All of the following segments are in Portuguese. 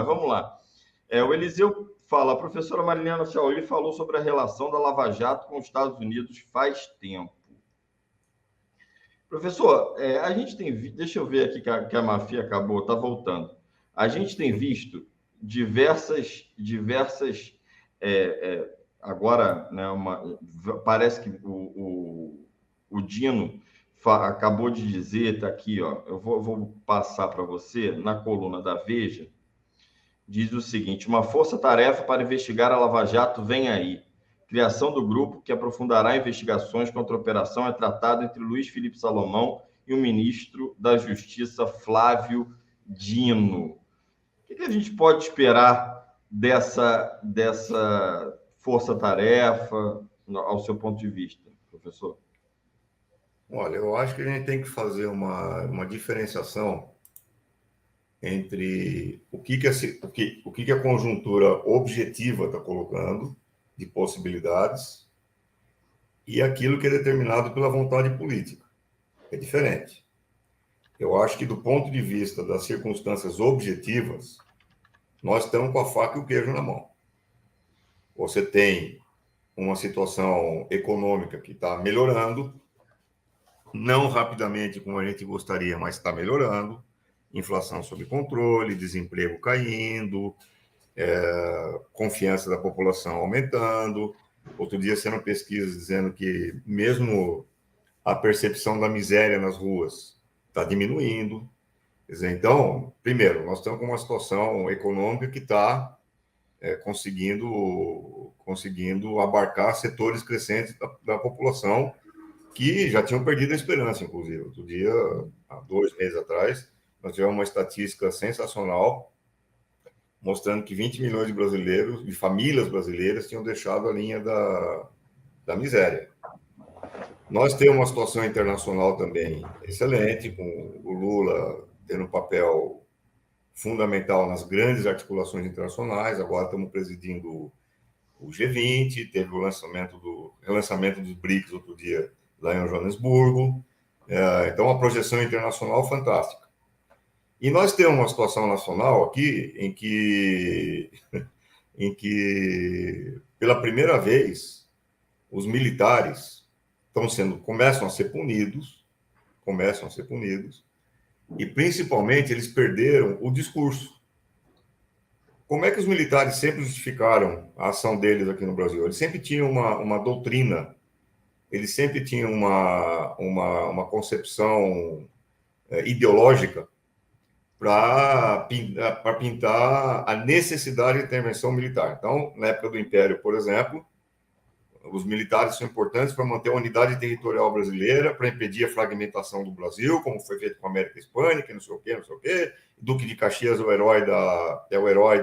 vamos lá. O Eliseu fala, a professora Marilena Chauli falou sobre a relação da Lava Jato com os Estados Unidos faz tempo. Professor, a gente tem visto, deixa eu ver aqui que a Mafia acabou, está voltando. A gente tem visto diversas agora, né, parece que o Dino acabou de dizer, está aqui, ó, eu vou passar para você, na coluna da Veja, diz o seguinte, uma força-tarefa para investigar a Lava Jato vem aí. Criação do grupo que aprofundará investigações contra a operação é tratado entre Luiz Felipe Salomão e o ministro da Justiça, Flávio Dino. O que a gente pode esperar dessa força-tarefa, ao seu ponto de vista, professor? Olha, eu acho que a gente tem que fazer uma diferenciação entre o que a conjuntura objetiva está colocando de possibilidades e aquilo que é determinado pela vontade política. É diferente. Eu acho que, do ponto de vista das circunstâncias objetivas, nós estamos com a faca e o queijo na mão. Você tem uma situação econômica que está melhorando, não rapidamente como a gente gostaria, mas está melhorando, inflação sob controle, desemprego caindo, confiança da população aumentando. Outro dia saiu pesquisas dizendo que mesmo a percepção da miséria nas ruas está diminuindo. Quer dizer, então, primeiro, nós estamos com uma situação econômica que está conseguindo abarcar setores crescentes da população que já tinham perdido a esperança, inclusive. Outro dia, há 2 meses atrás, nós tivemos uma estatística sensacional mostrando que 20 milhões de brasileiros, de famílias brasileiras, tinham deixado a linha da miséria. Nós temos uma situação internacional também excelente, com o Lula tendo um papel fundamental nas grandes articulações internacionais. Agora estamos presidindo o G20, teve o relançamento dos BRICS outro dia lá em Joanesburgo. Então, uma projeção internacional fantástica. E nós temos uma situação nacional aqui em que pela primeira vez, os militares começam a ser punidos, e principalmente eles perderam o discurso. Como é que os militares sempre justificaram a ação deles aqui no Brasil? Eles sempre tinham uma doutrina, eles sempre tinham uma concepção ideológica para pintar a necessidade de intervenção militar. Então, na época do Império, por exemplo, os militares são importantes para manter a unidade territorial brasileira, para impedir a fragmentação do Brasil, como foi feito com a América Hispânica, não sei o quê. Duque de Caxias é o herói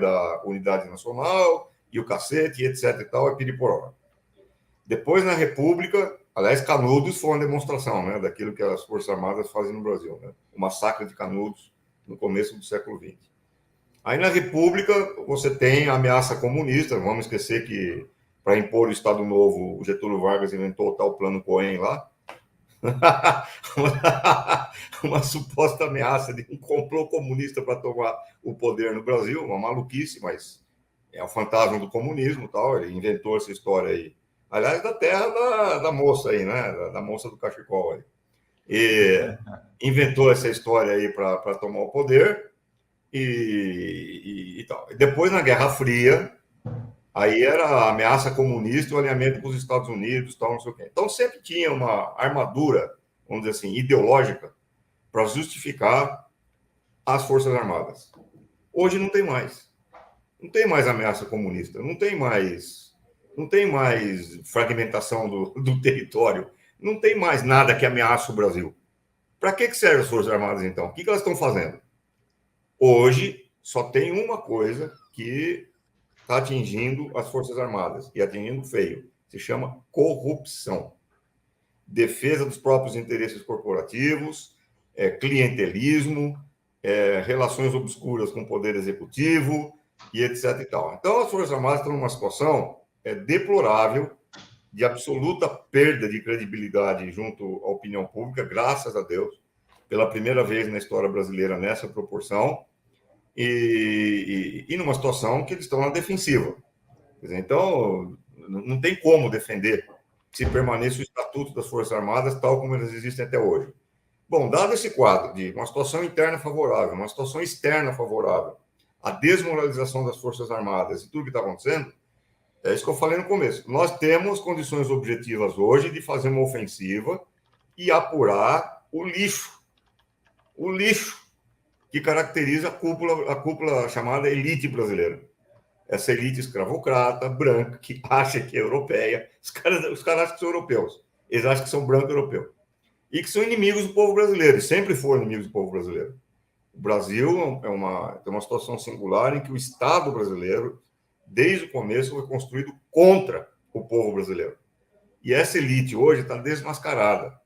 da unidade nacional, e o cacete, e etc. e tal, é piriporó. Depois, na República, aliás, Canudos foi uma demonstração, né, daquilo que as Forças Armadas fazem no Brasil, né? O massacre de Canudos no começo do século XX. Aí, na República, você tem a ameaça comunista. Não vamos esquecer que, para impor o Estado Novo, o Getúlio Vargas inventou o tal Plano Cohen lá. uma suposta ameaça de um complô comunista para tomar o poder no Brasil, uma maluquice, mas é o fantasma do comunismo, tal. Ele inventou essa história aí. Aliás, da terra da moça aí, né? Da moça do cachecol aí. E inventou essa história aí para tomar o poder e tal. Depois, na Guerra Fria, aí era a ameaça comunista, o alinhamento com os Estados Unidos, tal, não sei o quê. Então, sempre tinha uma armadura, vamos dizer assim, ideológica, para justificar as Forças Armadas. Hoje não tem mais. Não tem mais ameaça comunista, não tem mais fragmentação do território, não tem mais nada que ameace o Brasil. Para que servem as Forças Armadas, então? O que elas estão fazendo? Hoje, só tem uma coisa que está atingindo as Forças Armadas, e atingindo feio. Se chama corrupção. Defesa dos próprios interesses corporativos, clientelismo, relações obscuras com o poder executivo, e etc. e tal. Então, as Forças Armadas estão numa situação deplorável, de absoluta perda de credibilidade junto à opinião pública, graças a Deus, pela primeira vez na história brasileira nessa proporção. e numa situação que eles estão na defensiva. Quer dizer, então, não tem como defender se permaneça o Estatuto das Forças Armadas tal como eles existem até hoje. Bom, dado esse quadro de uma situação interna favorável, uma situação externa favorável, a desmoralização das Forças Armadas e tudo que está acontecendo, é isso que eu falei no começo. Nós temos condições objetivas hoje de fazer uma ofensiva e apurar o lixo que caracteriza a cúpula chamada elite brasileira. Essa elite escravocrata, branca, que acha que é europeia. Os caras acham que são europeus. Eles acham que são branco europeu. E que são inimigos do povo brasileiro. Sempre foram inimigos do povo brasileiro. O Brasil tem uma situação singular em que o Estado brasileiro, desde o começo, foi construído contra o povo brasileiro. E essa elite hoje está desmascarada.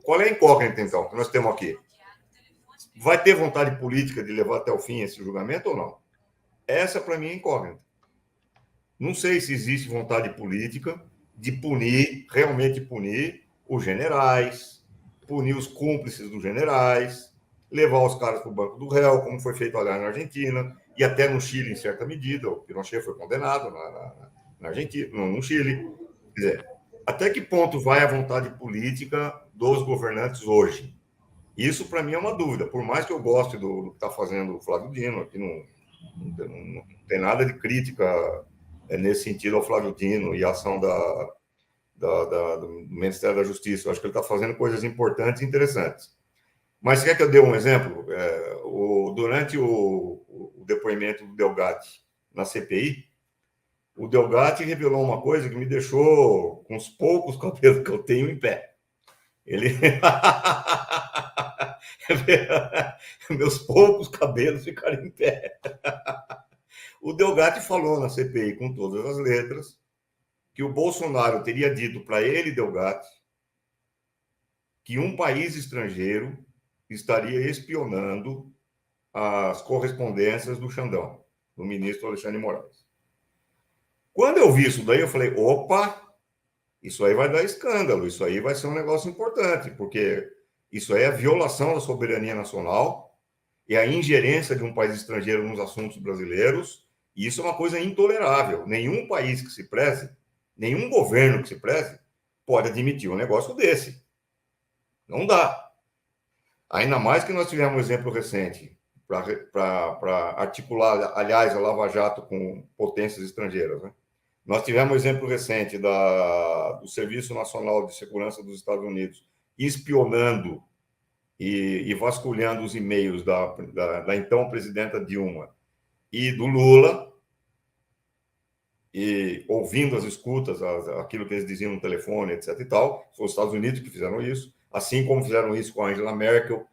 Qual é a incógnita, então, que nós temos aqui? Vai ter vontade política de levar até o fim esse julgamento ou não? Essa, para mim, é incógnita. Não sei se existe vontade política de realmente punir os generais, punir os cúmplices dos generais, levar os caras para o banco do réu, como foi feito, aliás, na Argentina, e até no Chile, em certa medida. O Pinochet foi condenado na Argentina, no Chile. Quer dizer, até que ponto vai a vontade política dos governantes hoje? Isso, para mim, é uma dúvida. Por mais que eu goste do que está fazendo o Flávio Dino, aqui não tem nada de crítica nesse sentido ao Flávio Dino e a ação do Ministério da Justiça. Eu acho que ele está fazendo coisas importantes e interessantes. Mas quer que eu dê um exemplo? Durante o depoimento do Delgatti na CPI, o Delgatti revelou uma coisa que me deixou com os poucos cabelos que eu tenho em pé. Ele... Meus poucos cabelos ficaram em pé. O Delgatti falou na CPI com todas as letras que o Bolsonaro teria dito para ele, Delgatti, que um país estrangeiro estaria espionando as correspondências do Xandão, do ministro Alexandre de Moraes. Quando eu vi isso daí, eu falei, opa, isso aí vai dar escândalo, isso aí vai ser um negócio importante, porque isso aí é a violação da soberania nacional e a ingerência de um país estrangeiro nos assuntos brasileiros, e isso é uma coisa intolerável. Nenhum país que se preze, nenhum governo que se preze, pode admitir um negócio desse. Não dá. Ainda mais que nós tivemos um exemplo recente para articular, aliás, a Lava Jato com potências estrangeiras, né? Nós tivemos um exemplo recente do Serviço Nacional de Segurança dos Estados Unidos espionando e vasculhando os e-mails da então presidenta Dilma e do Lula, e ouvindo as escutas, aquilo que eles diziam no telefone, etc. e tal. Foram os Estados Unidos que fizeram isso, assim como fizeram isso com a Angela Merkel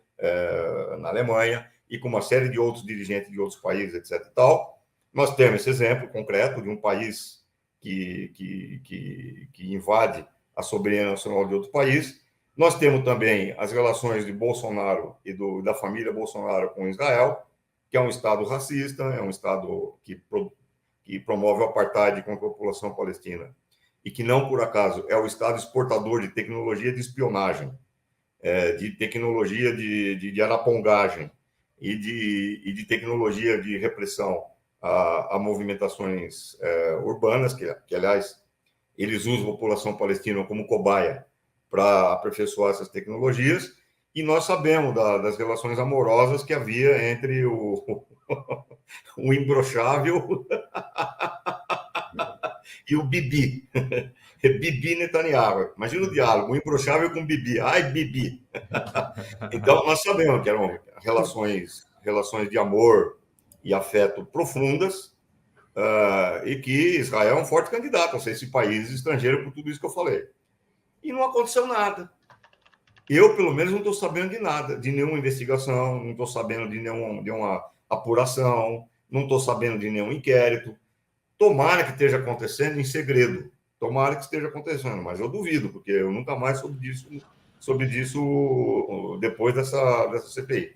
na Alemanha e com uma série de outros dirigentes de outros países, etc. e tal. Nós temos esse exemplo concreto de um país que invade a soberania nacional de outro país. Nós temos também as relações de Bolsonaro e da família Bolsonaro com Israel, que é um Estado racista, é um Estado que promove o apartheid contra a população palestina, e que não, por acaso, é o Estado exportador de tecnologia de espionagem, de tecnologia de arapongagem e de tecnologia de repressão a movimentações urbanas, que, aliás, eles usam a população palestina como cobaia para aperfeiçoar essas tecnologias, e nós sabemos das relações amorosas que havia entre o imbrochável e o Bibi. Bibi Netanyahu. Imagina o diálogo, o imbrochável com Bibi. Ai, Bibi. Então, nós sabemos que eram relações de amor e afeto profundas, e que Israel é um forte candidato a ser esse país estrangeiro por tudo isso que eu falei. E não aconteceu nada. Eu, pelo menos, não estou sabendo de nada, de nenhuma investigação, não estou sabendo de nenhuma apuração, não estou sabendo de nenhum inquérito. Tomara que esteja acontecendo em segredo. Tomara que esteja acontecendo, mas eu duvido, porque eu nunca mais soube disso depois dessa CPI.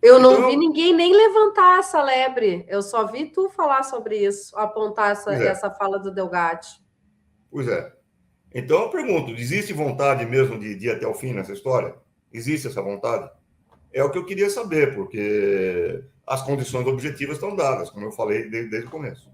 Eu não vi ninguém nem levantar essa lebre. Eu só vi tu falar sobre isso, apontar essa fala do Delgatti. Pois é. Então eu pergunto, existe vontade mesmo de ir até o fim nessa história? Existe essa vontade? É o que eu queria saber, porque as condições objetivas estão dadas, como eu falei desde o começo.